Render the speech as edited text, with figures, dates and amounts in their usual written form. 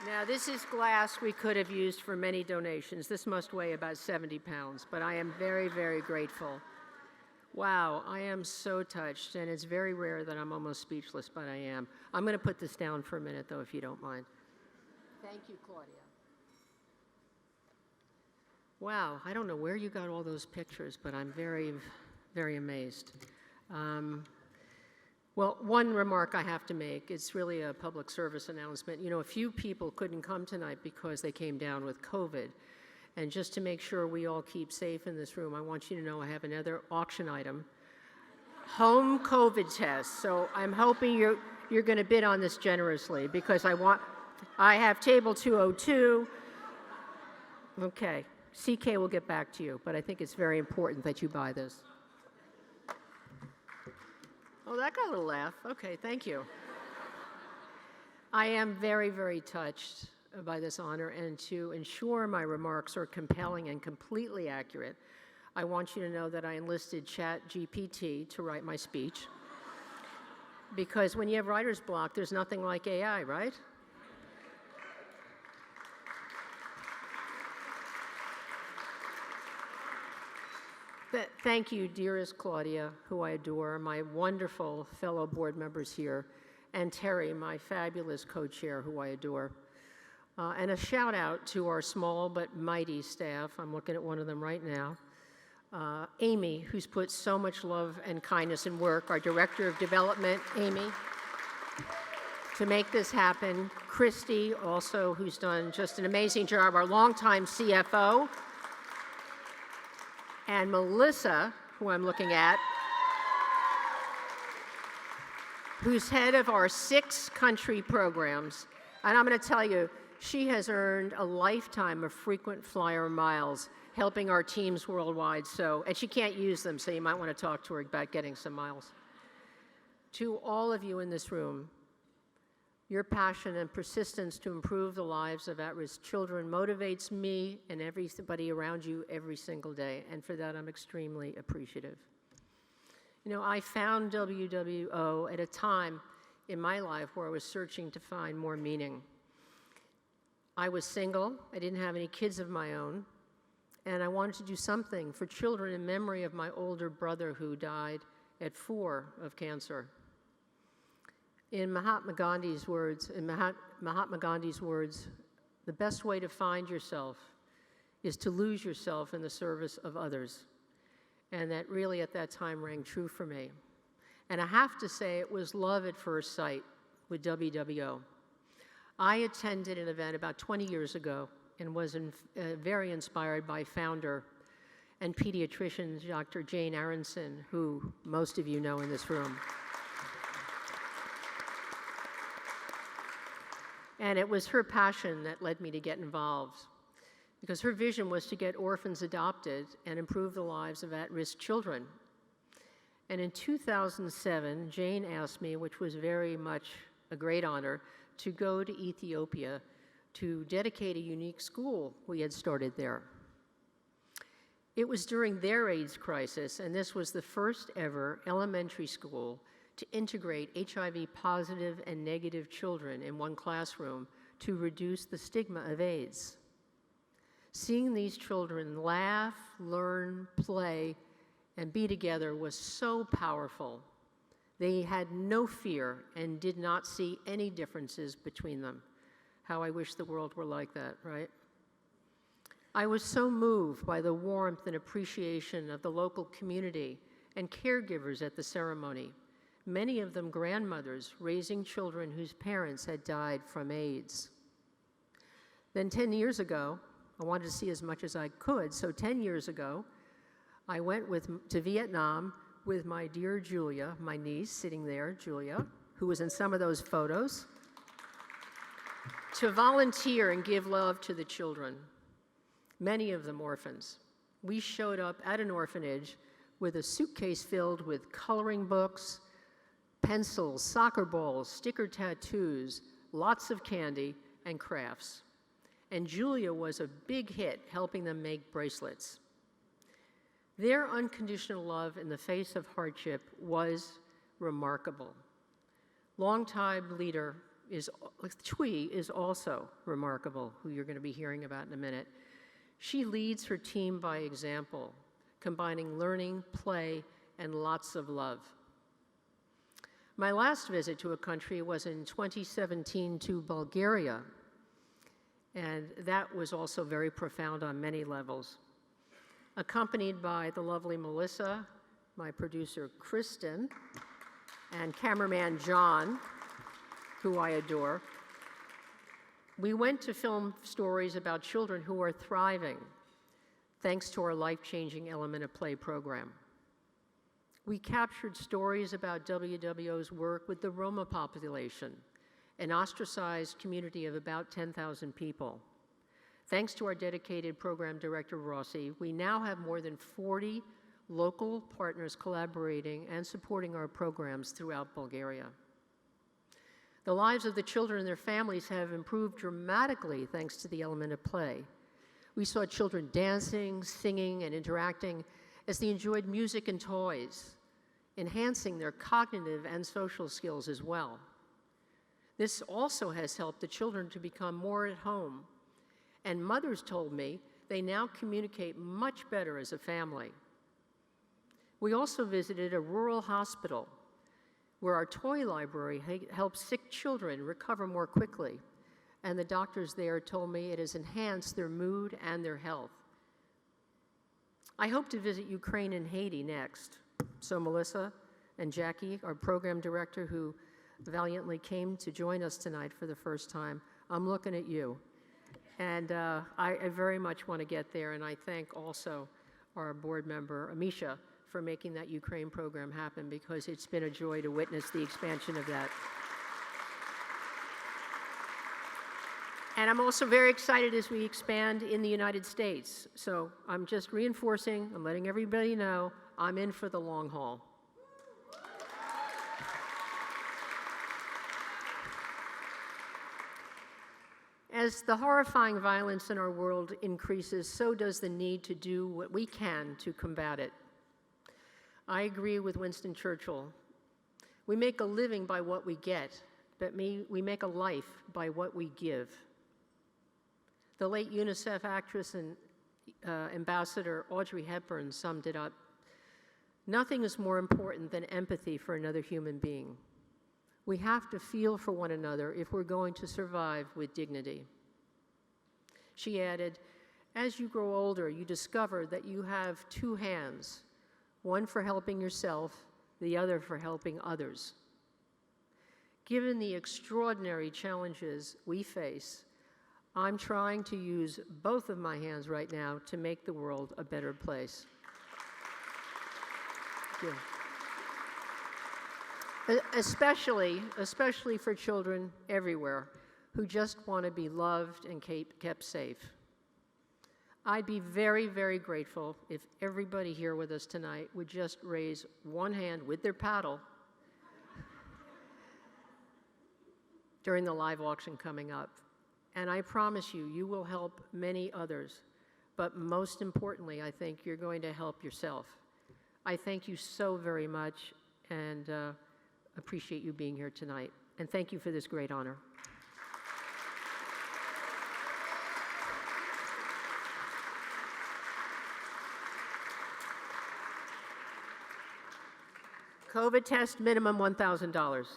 Now, this is glass we could have used for many donations. This must weigh about 70 pounds, but I am very, very grateful. Wow, I am so touched, and it's very rare that I'm almost speechless, but I am. I'm going to put this down for a minute, though, if you don't mind. Thank you, Claudia. Wow, I don't know where you got all those pictures, but I'm very, very amazed. Well, one remark I have to make, it's really a public service announcement. You know, a few people couldn't come tonight because they came down with COVID. And just to make sure we all keep safe in this room, I want you to know I have another auction item, home COVID test. So I'm hoping you're going to bid on this generously because I have table 202. Okay, CK will get back to you, but I think it's very important that you buy this. Oh, that got a little laugh. Okay, thank you. I am very, very touched by this honor, and to ensure my remarks are compelling and completely accurate, I want you to know that I enlisted ChatGPT to write my speech. Because when you have writer's block, there's nothing like AI, right? Thank you, dearest Claudia, who I adore, my wonderful fellow board members here, and Terry, my fabulous co-chair, who I adore. And a shout out to our small but mighty staff. I'm looking at one of them right now. Amy, who's put so much love and kindness in work, our Director of Development, Amy, to make this happen. Christy, also, who's done just an amazing job, our longtime CFO. And Melissa, who I'm looking at, who's head of our 6 country programs. And I'm going to tell you, she has earned a lifetime of frequent flyer miles helping our teams worldwide. And she can't use them, so you might want to talk to her about getting some miles. To all of you in this room, your passion and persistence to improve the lives of at-risk children motivates me and everybody around you every single day, and for that I'm extremely appreciative. You know, I found WWO at a time in my life where I was searching to find more meaning. I was single, I didn't have any kids of my own, and I wanted to do something for children in memory of my older brother who died at 4 of cancer. In Mahatma Gandhi's words, the best way to find yourself is to lose yourself in the service of others. And that really at that time rang true for me. And I have to say it was love at first sight with WWO. I attended an event about 20 years ago and was very inspired by founder and pediatrician Dr. Jane Aronson, who most of you know in this room. And it was her passion that led me to get involved, because her vision was to get orphans adopted and improve the lives of at-risk children. And in 2007, Jane asked me, which was very much a great honor, to go to Ethiopia to dedicate a unique school we had started there. It was during their AIDS crisis, and this was the first ever elementary school to integrate HIV positive and negative children in one classroom to reduce the stigma of AIDS. Seeing these children laugh, learn, play, and be together was so powerful. They had no fear and did not see any differences between them. How I wish the world were like that, right? I was so moved by the warmth and appreciation of the local community and caregivers at the ceremony, many of them grandmothers raising children whose parents had died from AIDS. Then 10 years ago, I wanted to see as much as I could, so 10 years ago, I went to Vietnam with my dear Julia, my niece, sitting there, Julia, who was in some of those photos, to volunteer and give love to the children, many of them orphans. We showed up at an orphanage with a suitcase filled with coloring books, pencils, soccer balls, sticker tattoos, lots of candy, and crafts. And Julia was a big hit helping them make bracelets. Their unconditional love in the face of hardship was remarkable. Longtime leader Chui is also remarkable, who you're going to be hearing about in a minute. She leads her team by example, combining learning, play, and lots of love. My last visit to a country was in 2017 to Bulgaria, and that was also very profound on many levels. Accompanied by the lovely Melissa, my producer Kristen, and cameraman John, who I adore, we went to film stories about children who are thriving thanks to our life-changing Element of Play program. We captured stories about WWO's work with the Roma population, an ostracized community of about 10,000 people. Thanks to our dedicated program director, Rossi, we now have more than 40 local partners collaborating and supporting our programs throughout Bulgaria. The lives of the children and their families have improved dramatically thanks to the Element of Play. We saw children dancing, singing, and interacting as they enjoyed music and toys, enhancing their cognitive and social skills as well. This also has helped the children to become more at home, and mothers told me they now communicate much better as a family. We also visited a rural hospital where our toy library helps sick children recover more quickly, and the doctors there told me it has enhanced their mood and their health. I hope to visit Ukraine and Haiti next. So Melissa and Jackie, our program director, who valiantly came to join us tonight for the first time, I'm looking at you. And I very much want to get there, and I thank also our board member, Amisha, for making that Ukraine program happen, because it's been a joy to witness the expansion of that. And I'm also very excited as we expand in the United States. So I'm just reinforcing, I'm letting everybody know, I'm in for the long haul. As the horrifying violence in our world increases, so does the need to do what we can to combat it. I agree with Winston Churchill. We make a living by what we get, but we make a life by what we give. The late UNICEF actress and ambassador Audrey Hepburn summed it up. Nothing is more important than empathy for another human being. We have to feel for one another if we're going to survive with dignity. She added, as you grow older, you discover that you have two hands, one for helping yourself, the other for helping others. Given the extraordinary challenges we face, I'm trying to use both of my hands right now to make the world a better place. Thank you. Especially for children everywhere who just want to be loved and kept safe. I'd be very, very grateful if everybody here with us tonight would just raise one hand with their paddle during the live auction coming up. And I promise you, you will help many others. But most importantly, I think you're going to help yourself. I thank you so very much, and appreciate you being here tonight. And thank you for this great honor. COVID test, minimum $1,000.